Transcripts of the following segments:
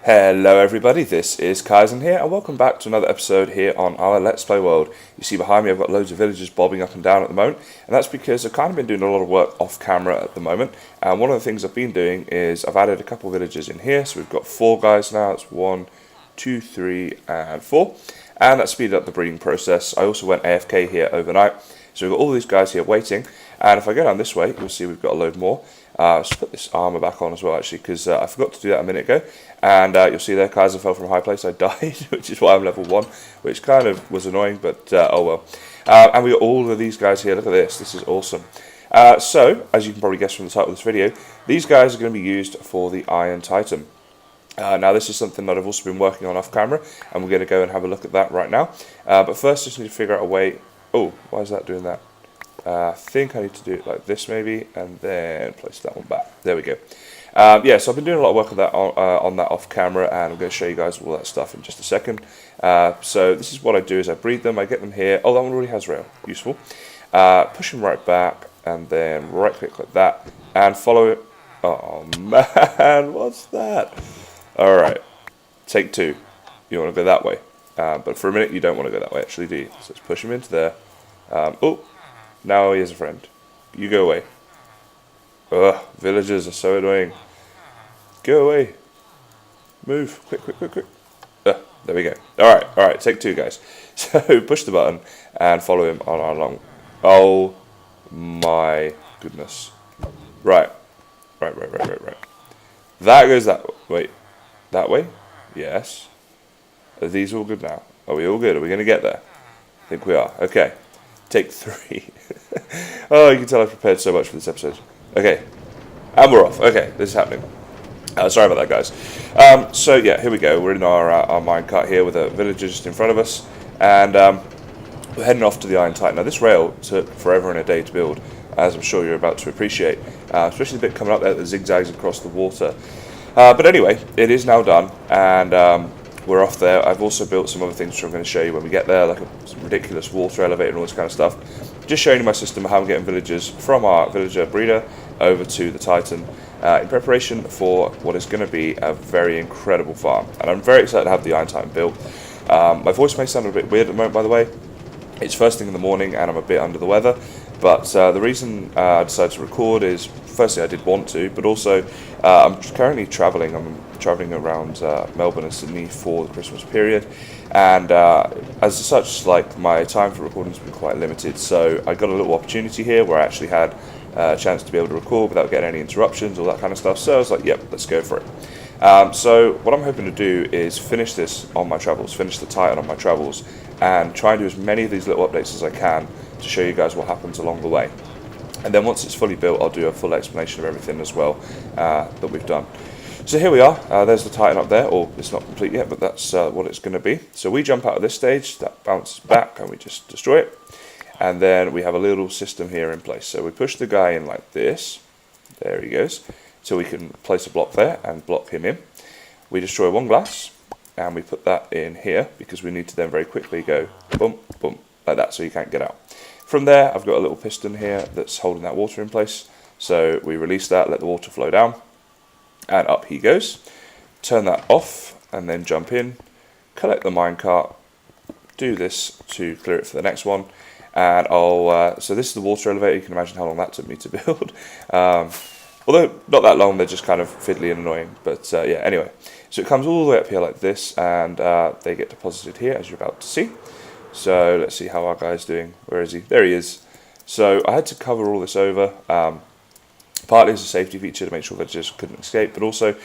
Hello everybody, this is Kysen here and welcome back to another episode here on our Let's Play world. You see behind me I've got loads of villagers bobbing up and down at the moment, and that's because I've kind of been doing a lot of work off camera at the moment. And one of the things I've been doing is I've added a couple of villagers in here, so we've got 4 guys now. It's 1, 2, 3 and 4, and that speeded up the breeding process. I also went AFK here overnight, so we've got all these guys here waiting, and if I go down this way you'll see we've got a load more. Let's put this armor back on as well, actually, because I forgot to do that a minute ago. And you'll see there, Kysen fell from a high place. I died, which is why I'm level 1, which kind of was annoying, but oh well. And we got all of these guys here. Look at this. This is awesome. So, as you can probably guess from the title of this video, these guys are going to be used for the Iron Titan. Now, this is something that I've also been working on off camera, and we're going to go and have a look at that right now. But first, just need to figure out a way. Oh, why is that doing that? I think I need to do it like this maybe, and then place that one back. There we go. Yeah, so I've been doing a lot of work on that on that off camera, and I'm going to show you guys all that stuff in just a second. So this is what I do: is I breed them, I get them here. Oh, that one already has rail. Useful. Push them right back, and then right click like that, and follow it. Oh man, what's that? All right, take 2. You want to go that way, but for a minute you don't want to go that way. Actually, do you? So let's push him into there. Oh. Now he is a friend. You go away. Ugh, villagers are so annoying. Go away. Move. Quick, quick, quick, quick. There we go. Alright, take 2, guys. So, push the button and follow him on our long... Oh, my goodness. Right. That goes that way. Wait. That way? Yes. Are these all good now? Are we all good? Are we going to get there? I think we are. Okay. Take 3. Oh, you can tell I've prepared so much for this episode. Okay, and we're off. Okay, this is happening. Sorry about that, guys. So yeah, here we go. We're in our minecart here with a villager just in front of us, and we're heading off to the Iron Titan. Now, this rail took forever and a day to build, as I'm sure you're about to appreciate, especially the bit coming up there that zigzags across the water. But anyway, it is now done, and we're off there. I've also built some other things which I'm going to show you when we get there, like a ridiculous water elevator and all this kind of stuff. Just showing you my system of how I'm getting villagers from our villager breeder over to the Titan in preparation for what is going to be a very incredible farm. And I'm very excited to have the Iron Titan built. My voice may sound a bit weird at the moment, by the way. It's first thing in the morning and I'm a bit under the weather. But the reason I decided to record is, firstly, I did want to, but also I'm currently travelling. I'm travelling around Melbourne and Sydney for the Christmas period, and as such, like, my time for recording has been quite limited. So I got a little opportunity here where I actually had a chance to be able to record without getting any interruptions, all that kind of stuff. So I was like, yep, let's go for it. So what I'm hoping to do is finish this on my travels, finish the Titan on my travels, and try and do as many of these little updates as I can to show you guys what happens along the way. And then once it's fully built, I'll do a full explanation of everything as well that we've done. So here we are. There's the Titan up there, or it's not complete yet, but that's what it's going to be. So we jump out of this stage, that bounces back, and we just destroy it. And then we have a little system here in place. So we push the guy in like this. There he goes. So we can place a block there and block him in. We destroy 1 glass, and we put that in here because we need to then very quickly go boom, boom, like that, so you can't get out. From there, I've got a little piston here that's holding that water in place. So we release that, let the water flow down, and up he goes. Turn that off, and then jump in, collect the minecart, do this to clear it for the next one, and I'll. So this is the water elevator. You can imagine how long that took me to build. Although not that long, they're just kind of fiddly and annoying. But yeah, anyway. So it comes all the way up here like this, and they get deposited here, as you're about to see. So let's see how our guy's doing. Where is he? There he is. So I had to cover all this over, partly as a safety feature to make sure villagers couldn't escape, but also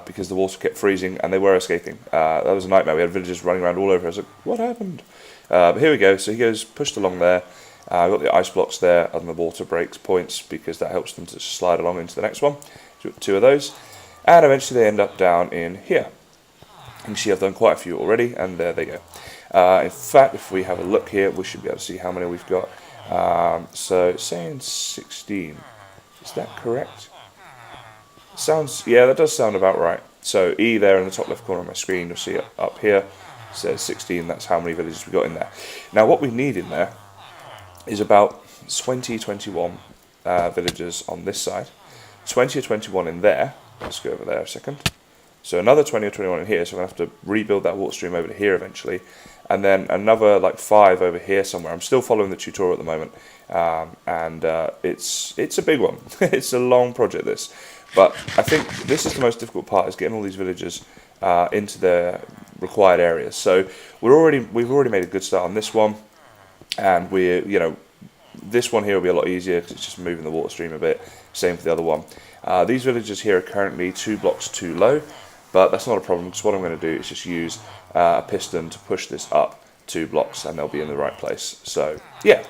because the water kept freezing and they were escaping. That was a nightmare. We had villagers running around all over. I was like, what happened? But here we go. So he goes pushed along there. I've got the ice blocks there and the water breaks points because that helps them to slide along into the next one. 2 of those. And eventually they end up down in here. You can see I've done quite a few already, and there they go. In fact, if we have a look here, we should be able to see how many we've got. So it's saying 16. Is that correct? Sounds, yeah, that does sound about right. So E there in the top left corner of my screen, you'll see it up here, says 16. That's how many villages we've got in there. Now what we need in there is about 21 villagers on this side, 20 or 21 in there. Let's go over there a second. So another 20 or 21 in here, so I'm going to have to rebuild that water stream over to here eventually. And then another like 5 over here somewhere. I'm still following the tutorial at the moment, and it's a big one. It's a long project, this. But I think this is the most difficult part, is getting all these villagers into their required areas. So we've already made a good start on this one, and this one here will be a lot easier because it's just moving the water stream a bit. Same for the other one. These villagers here are currently 2 blocks too low, but that's not a problem, because what I'm going to do is just use a piston to push this up 2 blocks, and they'll be in the right place. So yeah,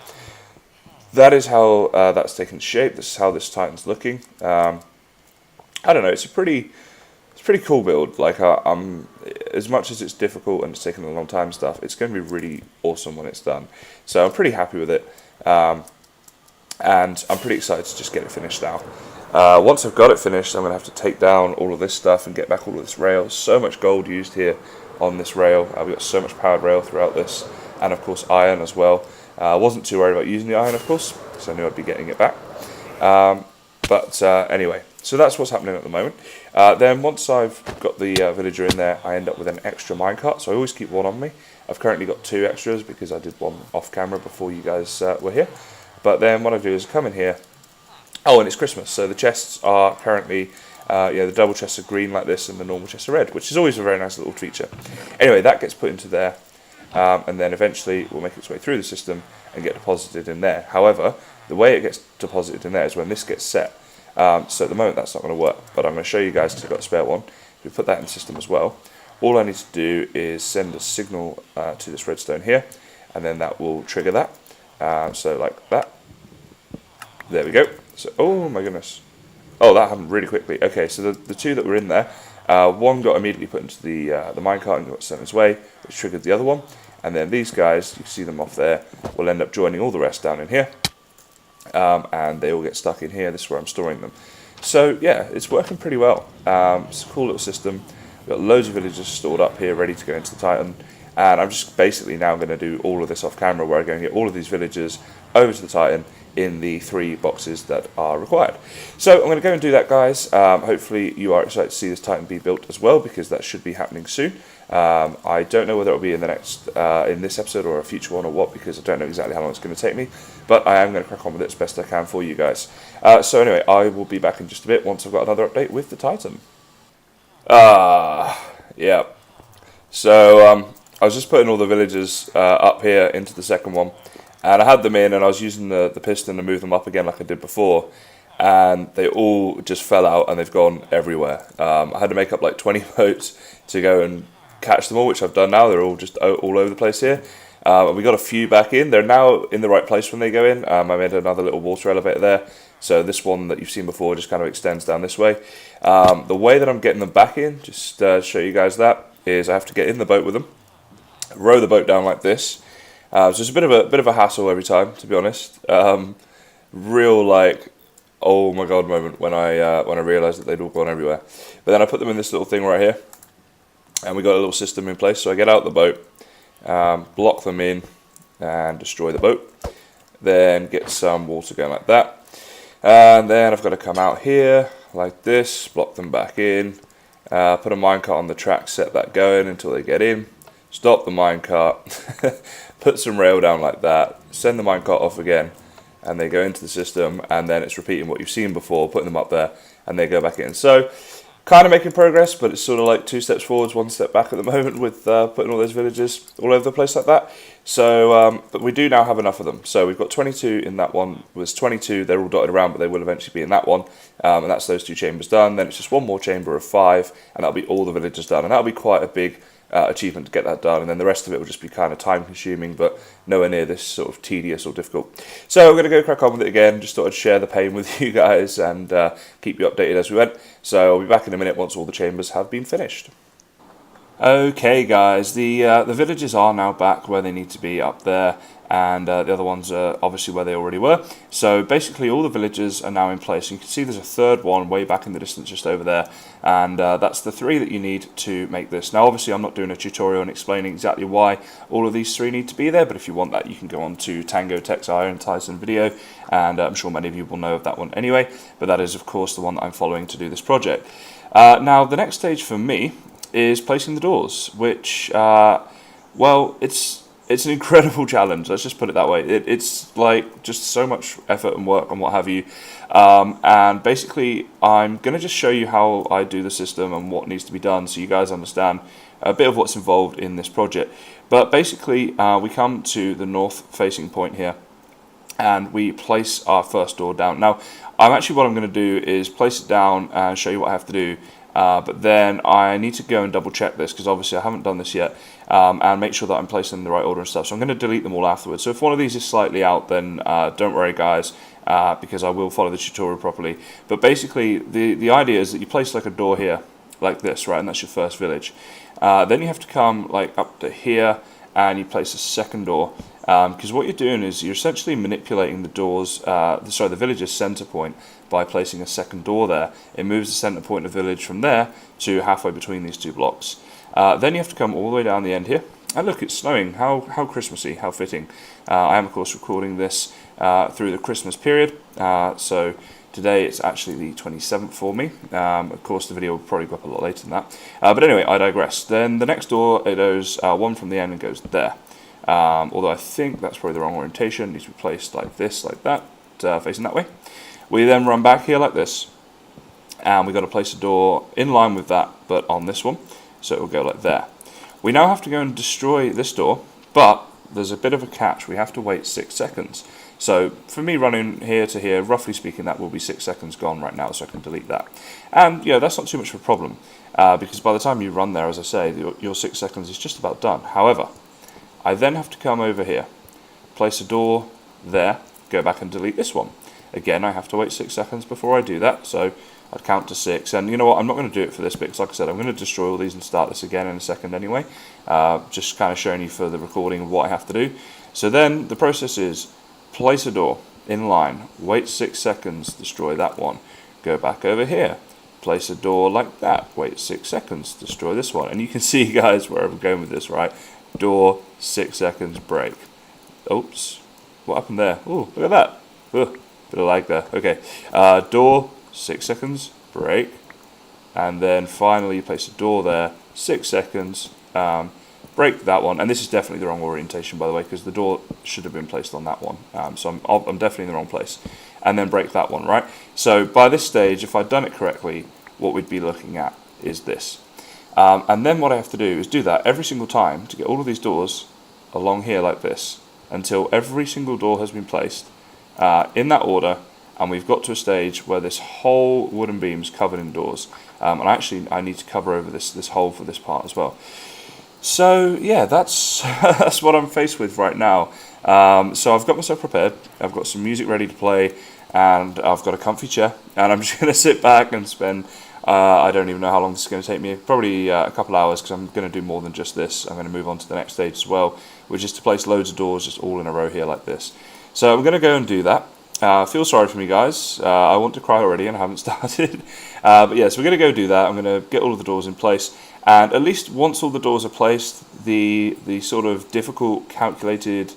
that is how that's taken shape. This is how this Titan's looking. I don't know, it's a pretty cool build. Like as much as it's difficult and it's taken a long time and stuff, it's going to be really awesome when it's done. So I'm pretty happy with it, and I'm pretty excited to just get it finished now. Once I've got it finished, I'm going to have to take down all of this stuff and get back all of this rail. So much gold used here on this rail. We've got so much powered rail throughout this, and of course iron as well. I wasn't too worried about using the iron, of course, because I knew I'd be getting it back. Anyway, so that's what's happening at the moment. Then once I've got the villager in there, I end up with an extra minecart, so I always keep one on me. I've currently got 2 extras because I did one off camera before you guys were here. But then what I do is come in here. Oh, and it's Christmas, so the chests are currently, the double chests are green like this, and the normal chests are red, which is always a very nice little feature. Anyway, that gets put into there, and then eventually will make its way through the system and get deposited in there. However, the way it gets deposited in there is when this gets set. So at the moment that's not going to work, but I'm going to show you guys because I've got a spare one. We put that in the system as well. All I need to do is send a signal to this redstone here, and then that will trigger that. So like that. There we go. So, oh my goodness. Oh, that happened really quickly. Okay, so the 2 that were in there, one got immediately put into the minecart and got sent its way, which triggered the other one. And then these guys, you can see them off there, will end up joining all the rest down in here. And they all get stuck in here. This is where I'm storing them. So yeah, it's working pretty well. It's a cool little system. We've got loads of villagers stored up here ready to go into the Titan, and I'm just basically now going to do all of this off camera, where I go and get all of these villagers over to the Titan in the 3 boxes that are required. So I'm going to go and do that, guys. Hopefully you are excited to see this Titan be built as well, because that should be happening soon. I don't know whether it will be in the next in this episode or a future one or what, because I don't know exactly how long it's going to take me, but I am going to crack on with it as best I can for you guys. So anyway, I will be back in just a bit once I've got another update with the Titan. Yeah. So I was just putting all the villagers up here into the second one, and I had them in, and I was using the piston to move them up again like I did before, and they all just fell out and they've gone everywhere. I had to make up like 20 boats to go and catch them all, which I've done now. They're all just all over the place here. And we got a few back in. They're now in the right place when they go in. I made another little water elevator there. So this one that you've seen before just kind of extends down this way. The way that I'm getting them back in, just to show you guys that, is I have to get in the boat with them, row the boat down like this. So it's a bit of a hassle every time, to be honest. Real like, oh my god moment when I realised that they'd all gone everywhere. But then I put them in this little thing right here, and we got a little system in place. So I get out the boat, block them in, and destroy the boat. Then get some water going like that, and then I've got to come out here like this, block them back in, put a minecart on the track, set that going until they get in, stop the minecart, put some rail down like that, send the minecart off again, and they go into the system, and then it's repeating what you've seen before, putting them up there, and they go back in. So kind of making progress, but it's sort of like 2 steps forwards, 1 step back at the moment with putting all those villagers all over the place like that. So, but we do now have enough of them. So we've got 22 in that one. There's 22, they're all dotted around, but they will eventually be in that one. And that's those 2 chambers done. Then it's just 1 more chamber of 5, and that'll be all the villagers done. And that'll be quite a big achievement to get that done, and then the rest of it will just be kind of time consuming, but nowhere near this sort of tedious or difficult. So I'm going to go crack on with it again. Just thought I'd share the pain with you guys and keep you updated as we went. So I'll be back in a minute once all the chambers have been finished. Okay guys, the villages are now back where they need to be up there, and the other ones are obviously where they already were. So basically all the villages are now in place. You can see there's a third one way back in the distance just over there, and that's the 3 that you need to make this. Now obviously I'm not doing a tutorial and explaining exactly why all of these 3 need to be there, but if you want that you can go on to TangoTek's Iron Tyson video, and I'm sure many of you will know of that one anyway, but that is of course the one that I'm following to do this project. Now, the next stage for me is placing the doors, which, well, it's an incredible challenge. Let's just put it that way. It's like just so much effort and work and what have you. And basically, I'm going to just show you how I do the system and what needs to be done, so you guys understand a bit of what's involved in this project. But basically, we come to the north-facing point here, and we place our first door down. Now, what I'm going to do is place it down and show you what I have to do. But then I need to go and double check this, because obviously I haven't done this yet, and make sure that I'm placing them in the right order and stuff. So I'm going to delete them all afterwards. So if one of these is slightly out, then don't worry, guys, because I will follow the tutorial properly. But basically, the idea is that you place like a door here, like this, right, and that's your first village. Then you have to come like up to here, and you place a second door, because what you're doing is you're essentially manipulating the doors, the village's center point by placing a second door there. It moves the center point of the village from there to halfway between these two blocks. Then you have to come all the way down the end here. And look, it's snowing. How Christmassy, how fitting. I am, of course, recording this through the Christmas period. So today it's actually the 27th for me. Of course, the video will probably go up a lot later than that. But anyway, I digress. Then the next door, it goes one from the end and goes there. Although I think that's probably the wrong orientation. It needs to be placed like this, like that, facing that way. We then run back here like this, and we've got to place a door in line with that, but on this one, so it will go like there. We now have to go and destroy this door, but there's a bit of a catch. We have to wait 6 seconds. So for me running here to here, roughly speaking, that will be 6 seconds gone right now, so I can delete that. And yeah, that's not too much of a problem, because by the time you run there, as I say, your 6 seconds is just about done. However, I then have to come over here, place a door there, go back and delete this one. Again, I have to wait 6 seconds before I do that, so I'd count to 6. And you know what, I'm not going to do it for this bit, because like I said, I'm going to destroy all these and start this again in a second anyway. Just kind of showing you for the recording of what I have to do. So then the process is place a door in line, wait 6 seconds, destroy that one, go back over here, place a door like that, wait 6 seconds, destroy this one. And you can see, guys, where I'm going with this, right? Door, 6 seconds, break. Oops, what happened there? Oh, look at that. Ugh. Bit of lag there. Okay, door, 6 seconds, break, and then finally you place a door there, 6 seconds, break that one. And this is definitely the wrong orientation, by the way, because the door should have been placed on that one. So I'm definitely in the wrong place. And then break that one, right? So by this stage, if I'd done it correctly, what we'd be looking at is this. And then what I have to do is do that every single time to get all of these doors along here like this, until every single door has been placed in that order, and we've got to a stage where this whole wooden beam is covered in doors. And actually I need to cover over this hole for this part as well. So yeah, that's that's what I'm faced with right now. So I've got myself prepared, I've got some music ready to play, and I've got a comfy chair, and I'm just going to sit back and spend I don't even know how long this is going to take me, probably a couple hours, because I'm going to do more than just this. I'm going to move on to the next stage as well, which is to place loads of doors just all in a row here like this. So I'm going to go and do that. Feel sorry for me, guys. I want to cry already and I haven't started. But yeah, so we're going to go do that. I'm going to get all of the doors in place. And at least once all the doors are placed, the sort of difficult, calculated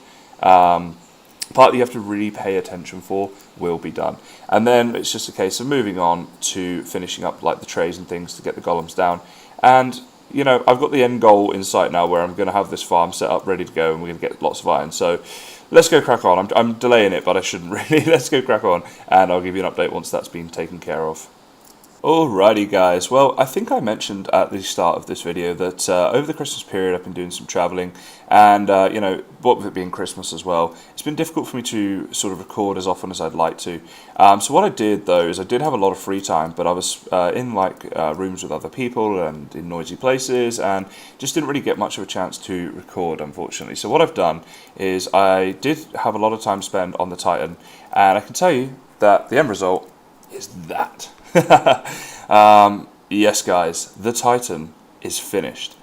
part that you have to really pay attention for will be done. And then it's just a case of moving on to finishing up like the trays and things to get the golems down. And you know, I've got the end goal in sight now, where I'm going to have this farm set up ready to go, and we're going to get lots of iron. So let's go crack on. I'm delaying it, but I shouldn't really. Let's go crack on, and I'll give you an update once that's been taken care of. Alrighty guys, well I think I mentioned at the start of this video that over the Christmas period I've been doing some travelling, and you know, what with it being Christmas as well, it's been difficult for me to sort of record as often as I'd like to. So what I did though is I did have a lot of free time, but I was in like rooms with other people and in noisy places, and just didn't really get much of a chance to record, unfortunately. So what I've done is I did have a lot of time spent on the Titan, and I can tell you that the end result is that. Yes guys, the Titan is finished.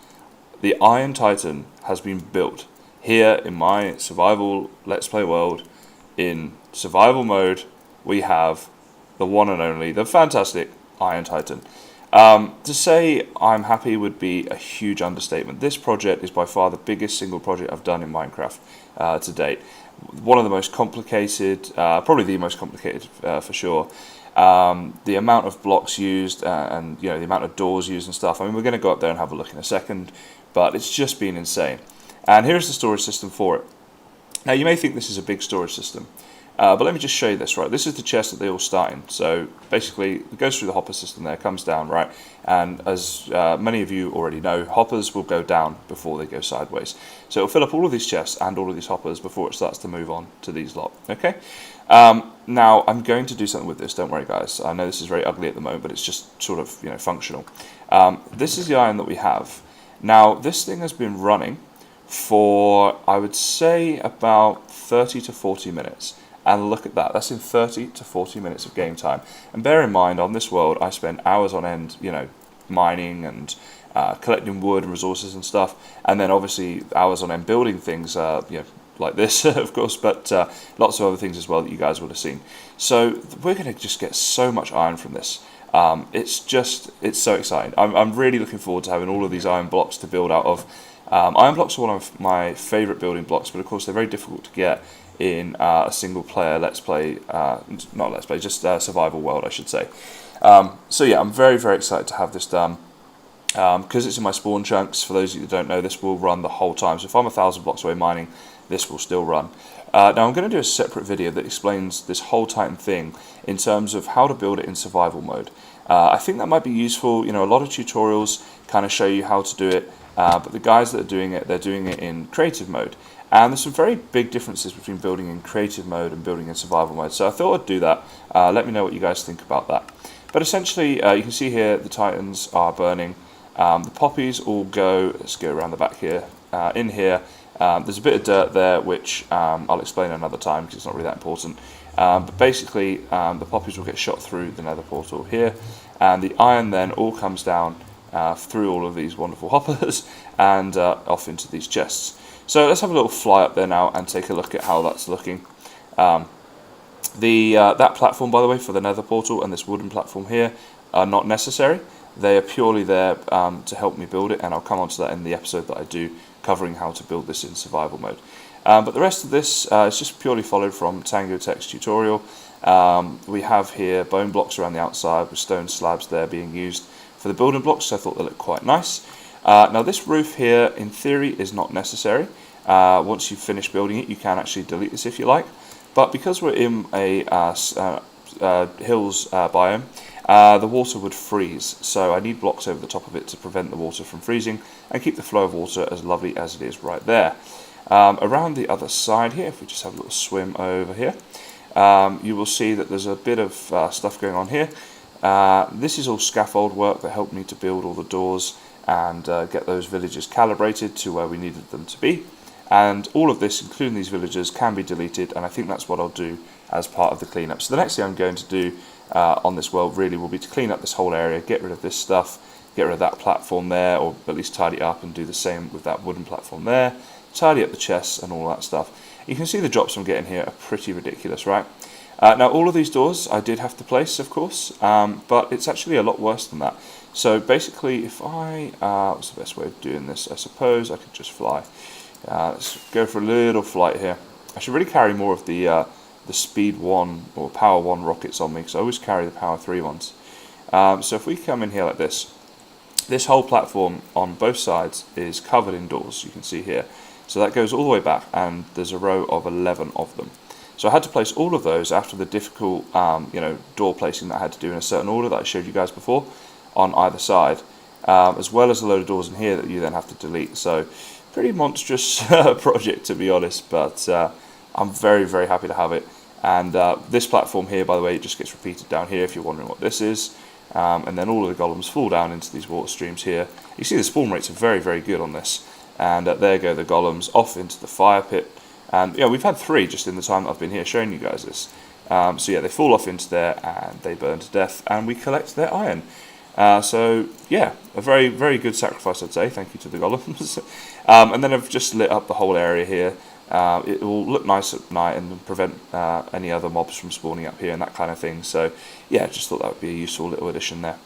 The Iron Titan has been built here in my survival Let's Play world. In survival mode we have the one and only, the fantastic Iron Titan. To say I'm happy would be a huge understatement. This project is by far the biggest single project I've done in Minecraft to date. One of the most complicated, probably the most complicated for sure. the amount of blocks used and the amount of doors used and stuff. I mean, we're going to go up there and have a look in a second, but it's just been insane. And here's the storage system for it. Now, you may think this is a big storage system, but let me just show you this, right? This is the chest that they all start in. So basically, it goes through the hopper system there, comes down, right? And as many of you already know, hoppers will go down before they go sideways. So it'll fill up all of these chests and all of these hoppers before it starts to move on to these lot, okay? Now, I'm going to do something with this, don't worry guys. I know this is very ugly at the moment, but it's just sort of, functional. This is the iron that we have. Now, this thing has been running for, I would say, about 30 to 40 minutes. And look at that, that's in 30 to 40 minutes of game time. And bear in mind, on this world, I spend hours on end, mining and collecting wood and resources and stuff. And then obviously hours on end building things, like this, of course, but lots of other things as well that you guys would have seen. So we're going to just get so much iron from this. It's so exciting. I'm really looking forward to having all of these iron blocks to build out of. Iron blocks are one of my favourite building blocks, but of course they're very difficult to get in a single player survival world, I should say. So yeah, I'm very, very excited to have this done. Because it's in my spawn chunks, for those of you that don't know, this will run the whole time. So if I'm 1,000 blocks away mining, this will still run. Now I'm going to do a separate video that explains this whole Titan thing in terms of how to build it in survival mode. I think that might be useful. A lot of tutorials kind of show you how to do it, but the guys that are doing it, they're doing it in creative mode. And there's some very big differences between building in creative mode and building in survival mode. So I thought I'd do that. Let me know what you guys think about that. But essentially, you can see here the Titans are burning. The poppies all go, let's go around the back here, in here. There's a bit of dirt there, which I'll explain another time because it's not really that important. But basically, the poppies will get shot through the nether portal here, and the iron then all comes down through all of these wonderful hoppers and off into these chests. So let's have a little fly up there now and take a look at how that's looking. That platform, by the way, for the nether portal and this wooden platform here are not necessary. They are purely there to help me build it, and I'll come on to that in the episode that I do covering how to build this in survival mode. But the rest of this is just purely followed from TangoTek's tutorial. We have here bone blocks around the outside with stone slabs there being used for the building blocks, so I thought they looked quite nice. Now this roof here, in theory, is not necessary. Once you've finished building it, you can actually delete this if you like. But because we're in a hills biome, the water would freeze, so I need blocks over the top of it to prevent the water from freezing and keep the flow of water as lovely as it is right there. Around the other side here, if we just have a little swim over here, you will see that there's a bit of stuff going on here. This is all scaffold work that helped me to build all the doors and get those villages calibrated to where we needed them to be. And all of this, including these villagers, can be deleted, and I think that's what I'll do as part of the cleanup. So the next thing I'm going to do on this world really will be to clean up this whole area, get rid of this stuff, get rid of that platform there, or at least tidy it up and do the same with that wooden platform there, tidy up the chests and all that stuff. You can see the drops I'm getting here are pretty ridiculous, right? Now all of these doors I did have to place, of course, but it's actually a lot worse than that. So basically, if I, what's the best way of doing this? I suppose I could just fly. Let's go for a little flight here. I should really carry more of the speed 1 or power 1 rockets on me, because I always carry the power 3 ones. So if we come in here like this whole platform on both sides is covered in doors, you can see here. So that goes all the way back, and there's a row of 11 of them. So I had to place all of those after the difficult door placing that I had to do in a certain order that I showed you guys before on either side, as well as a load of doors in here that you then have to delete. So pretty monstrous project, to be honest, but I'm very, very happy to have it. And this platform here, by the way, it just gets repeated down here if you're wondering what this is. And then all of the golems fall down into these water streams here. You see the spawn rates are very, very good on this. And there go the golems off into the fire pit. And yeah, we've had 3 just in the time that I've been here showing you guys this. So yeah, they fall off into there and they burn to death, and we collect their iron. So yeah, a very, very good sacrifice, I'd say. Thank you to the golems. And then I've just lit up the whole area here. It will look nice at night and prevent any other mobs from spawning up here and that kind of thing. So yeah, just thought that would be a useful little addition there.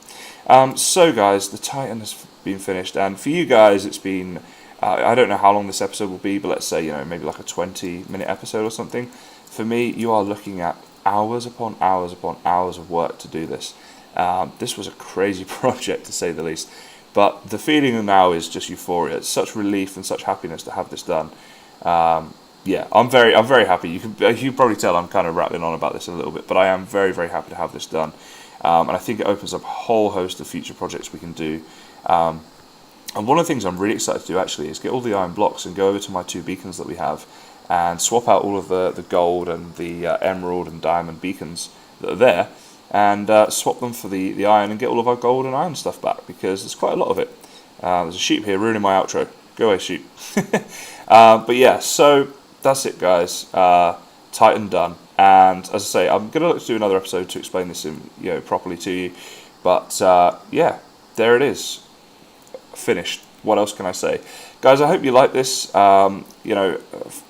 So guys, the Titan has been finished, and for you guys it's been, I don't know how long this episode will be, but let's say, maybe like a 20-minute episode or something. For me, you are looking at hours upon hours upon hours of work to do this. This was a crazy project, to say the least. But the feeling now is just euphoria. It's such relief and such happiness to have this done. Yeah, I'm very happy. You can probably tell I'm kind of rattling on about this a little bit, but I am very happy to have this done. And I think it opens up a whole host of future projects we can do. And one of the things I'm really excited to do actually is get all the iron blocks and go over to my 2 beacons that we have and swap out all of the gold and the emerald and diamond beacons that are there, and swap them for the iron and get all of our gold and iron stuff back, because there's quite a lot of it. There's a sheep here ruining my outro. Go away, sheep. But yeah, so that's it, guys. Titan done. And as I say, I'm going to look to do another episode to explain this properly to you. But yeah, there it is. Finished. What else can I say? Guys, I hope you like this.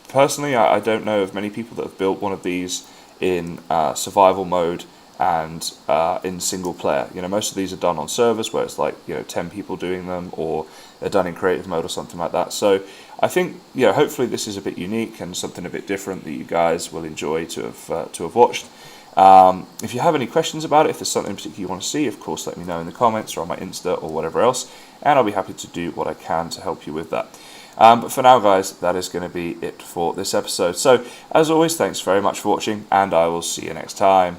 Personally, I don't know of many people that have built one of these in survival mode and in single player. Most of these are done on servers where it's like 10 people doing them, or they're done in creative mode or something like that. So I think hopefully this is a bit unique and something a bit different that you guys will enjoy to have watched. If you have any questions about it, if there's something in particular you want to see, of course let me know in the comments or on my Insta or whatever else, and I'll be happy to do what I can to help you with that. But for now, guys, that is going to be it for this episode. So as always, thanks very much for watching, and I will see you next time.